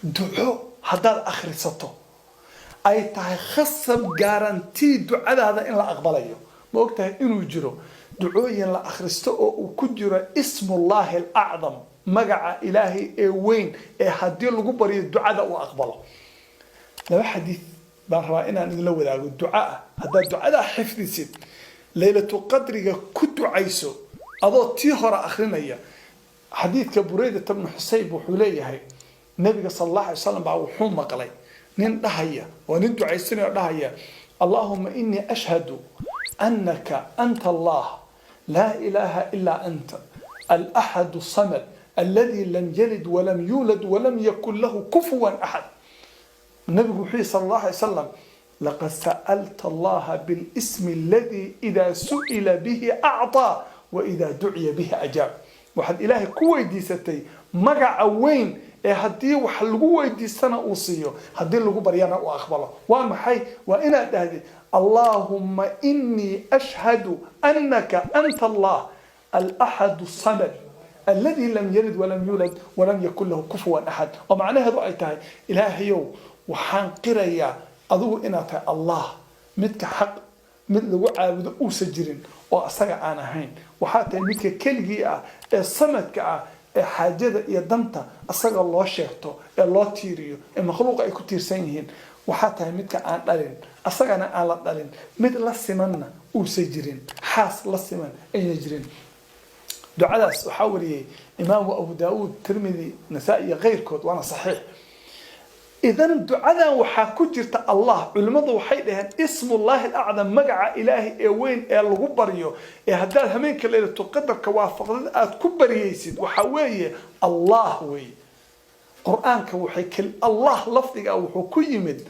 duco haddaad akhrisato ay tahay khasab garantii ducadaada in la aqbalayo. ma ogtahay inuu jiro ducooyin la akhristo oo uu ku jiro ismullaahi alacdam, magaca ilaahay ee weyn ee haddii lagu baryo ducada uu aqbalo. laba xadiid baan rabaa inaan idinla wadaago duca ah. haddaad ducadaa xifdisid laylatu qadriga ku ducayso adoo tii hore akhrinaya. xadiidka burayda bnu xusayb wuxuu leeyahay nabiga sal allahu alay wasalam baa wuxuu maqlay nin dhahaya, waa nin ducaysanayo dhahaya allahuma inii ashhadu anaka anta allah laa ilaaha ilaa anta alaxadu samad alladii lam yalid walam yuulad walam yakun lahu kufuwan axad. nabigu wuxuu yihi sal allahu alay wasalam laqad sa'alta allaha bilismi alladii idaa su'ila bihi acطaa wa idaa duciya bihi ajaab. waxaad ilaahay ku weydiisatay magaca weyn ee haddii wax lagu weydiistana uu siiyo, haddii lagu baryana uu aqbalo. waa maxay? waa inaad dhahdid allahumma inii ashhadu annaka anta allah alaxadu samad alladii lam yalid walam yuulad walam yakun lahu kufuwan axad. oo macnaheedu ay tahay ilaahayow waxaan qirayaa adigu inaad tahay allah midka xaq mid lagu caabudo uusan jirin oo asaga aan ahayn. waxaa tahay midka keligii ah ee samadka ah ee xaajada iyo danta asaga loo sheegto ee loo tiiriyo ee makhluuqa ay ku tiirsan yihiin. waxaa tahay midka aan dhalin asagana aan la dhalin, mid la simanna uusan jirin, xaas la siman ayna jirin. ducadaas waxaa wariyey imaamu abu daauud, tirmidi, nasaa-i iyo keyrkood, waana saxiix. idan ducadan waxaa ku jirta allah. culimmadu waxay dhaheen ismullaahi alacdam, magaca ilaahay ee weyn ee lagu baryo ee haddaad hameenka leylatu qadarka waafaqdad aad ku baryaysid waxaa weeye allah weeye. qur-aanka waxay allah lafdiga wuxuu ku yimid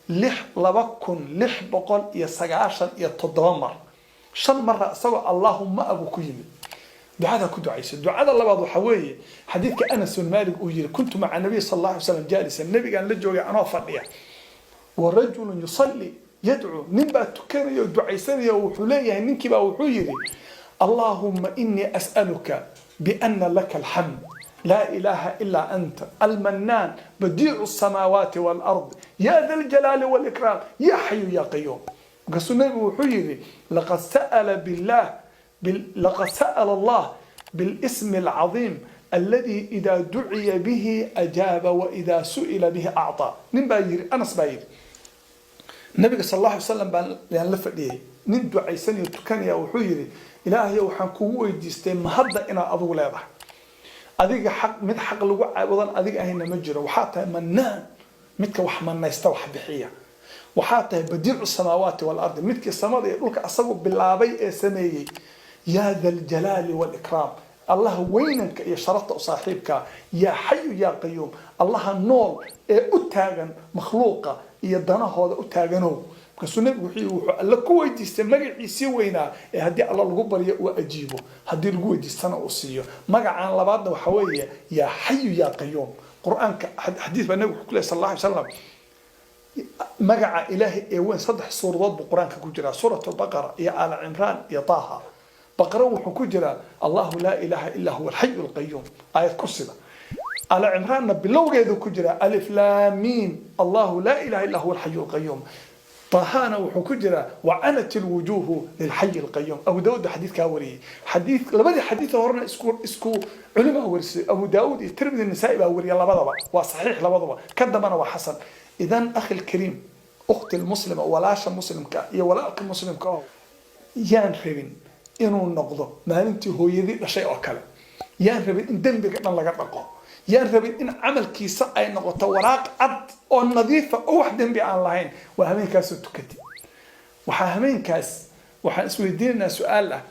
2697 mar. 5 mara isagoo allahumma abu ku yimid. ducada ku ducayso. ducada labaad waxa weeye xadiidka Anas bin Malik uu yiri kuntu ma'a nabiy sallallahu alayhi wasallam jalisan, nabigan la joogay anoo fadhiya, wa rajulun yusalli yad'u, nin baa tukanayo ducaysanayo wuxuu leeyahay ninkii baa wuxuu yiri allahumma inni as'aluka bi anna laka alhamd لا إله إلا أنت المنان بديع السماوات والأرض يا ذا الجلال والإكرام يا حي يا قيوم. قصوا وحيري لقد سأل الله بالاسم العظيم الذي إذا دعي به أجاب وإذا سئل به أعطى. نين بايري أنس بايري النبي صلى الله عليه وسلم بان لفديه نين دعيسني وتكني وحيري إلهي وحنكو ويديستي مهدا إنا أضو ليضح adiga xaq mid xaq lagu caabudan adiga ahayna ma jiro. waxaa tahay manaan midka wax manaysta wax bixiya. waxaa tahay badiicu samaawaati wal ardi midkii samada iyo dhulka asagu bilaabay ee sameeyay. yaa dal jalaali wal ikram, allah weynanka iyo sharafta u saaxiibka. yaa xayu yaa qayuum, allah nool ee u taagan makhluuqa iyo danahooda u taaganow. markaasuu nabigu wuxuu alla ku weydiistay magaciisii weynaa ee haddii alla lagu baryo uu ajiibo, haddii lagu weydiistana uu siiyo. magacaan labaadna waxa weeye yaa xayu yaa qayuum. qur-aanka xadiis baa nabigu ku leeyahay sallallahu alayhi wasallam magaca ilaahay ee weyn 3 suuradood buu qur-aanka ku jiraa, suuratul baqara iyo aal cimraan iyo taaha. baqara wuxuu ku jiraa allahu laa ilaaha illaa huwa alxayyul qayyuum, aayad kursida. aal cimraanna bilowgeedu ku jiraa alif laam miim allahu laa ilaaha illaa huwa alxayyul qayyuum. طهانا وحكجرا وعنت الوجوه للحي القيوم. أبو داود حديث كاوري حديث لبدي حديث ورنا اسكو علماء ورسي أبو داود الترمذي النسائي باوري الله بضبا وصحيح لبضبا كدمنا وحسن. إذن أخي الكريم أخت المسلمة ولاش المسلم كا يا ولا أخي المسلم كا يان ربين إنه النقض ما أنت هو يدي شيء أكل يان ربين إن دمك أنا لقى yaan rabin in camalkiisa ay noqoto waraaq cad oo nadiifa oo wax dambi aan lahayn. waa hameenkaas tukati. waxaan isweydiinaa su'aal ah,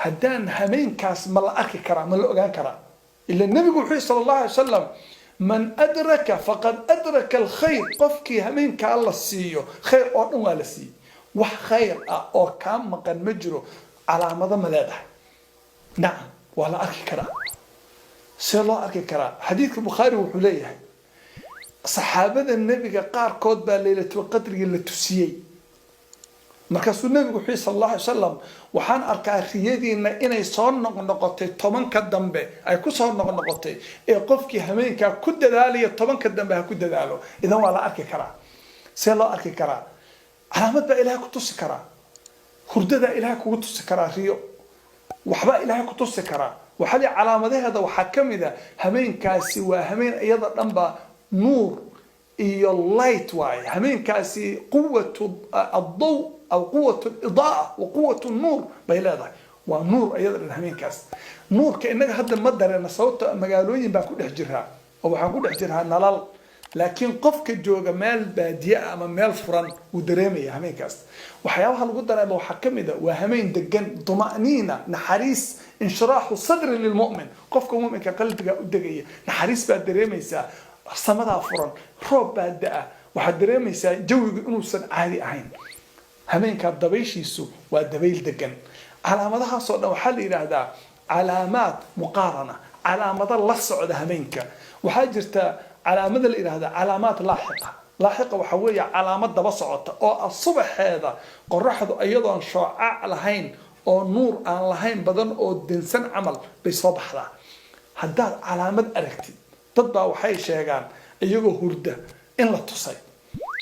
haddaan hameenkaas ma la arki karaa, ma la ogaan karaa? ila nabigu wuxuu sallallahu alayhi wasallam man adraka faqad adraka alkhayr. qofkii hameenka la siiyo khayr oo dhan waa la siiyay. wax khayr ah oo ka maqan ma jiro. calaamado ma leedahay? nacam waa la arki karaa. see loo arki karaa? xadiidka bukhaari wuxuu leeyahay saxaabada nebiga qaarkood baa laylatul qadriga la tusiyey. markaasuu nabigu wuxuu sallallahu alayhi wasallam waxaan arkaa riyadiina inay soo noqnoqotay tobanka dambe ay ku soo noqnoqotay ee qofkii habeenka ku dadaaliyo tobanka dambe ha ku dadaalo idan waa la arki karaa see loo arki karaa calaamad baa ilaahay ku tusi karaa hurdada ilaahay kugu tusi karaa riyo waxba ilaahay ku tusi karaa waxa li calaamadaheeda waxa kamida habeenkaasi waa habeen iyada dhanba nuur iyo light waay habeenkaasi quwwatu ad-daw أو قوة الإضاءة وقوة النور بيلاده ونور أيضا الهمينكاس نور كأنك هذا المدر أنا صوت مقالوين بكون أحجرها أو بكون أحجرها نلال لكن قفك الجوجا مال بادية أما مال فرن ودرامي همينكاس وحياوها القدر لو حكم ده وهمين دجن طمأنينة نحريس انشراح صدر للمؤمن قفك مؤمن كقلبك قدقية نحريس بعد درامي سا صمدها فرن روب بعد دقة وحد درامي سا جوي إنه عادي أهين همينكا دبيشيسو ودبيل دقن علامتها صدق وحل إلى هذا علامات مقارنة علامات الله صعد همينكا وحاجرت علامات إلى هذا علامات لاحقة وحوية علامات دبصعد أو الصبح هذا قرحه أيضا شعاع لهين أو نور عن لهين بدن أو دنسان عمل بصبح له هذا علامات أركتي تطبع وحي شيغان أيجو هردة إن لا تصيب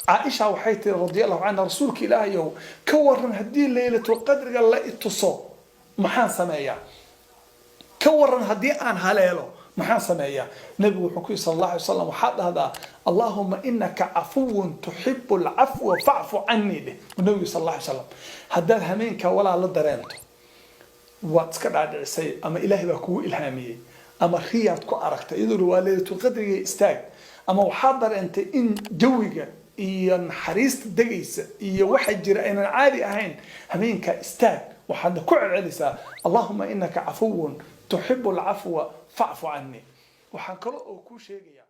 عائشة وحيت رضي الله عنها رسولك إلهي كورن هدي ليلة القدر قال لا اتصو محان سمايا كورن هدي عن هليله محان سمايا نبي حكي صلى الله عليه وسلم وحد هذا اللهم إنك عفو تحب العفو فاعف عني به والنبي صلى الله عليه وسلم هداها همينك ولا لدرانت واتسكر على العسي أما إلهي بكو إلهامي أما خياتكو أركت إذا ليلة القدر استاج أما وحاضر أنت إن جوجا iyo naxariista dagaysa iyo waxa jira inaan caadi ahayn habeenka istaag waxaad ku celcelisaa Allahumma innaka afuwun tuhibbul afwa fa'fu anni waxaan kale oo ku sheegaya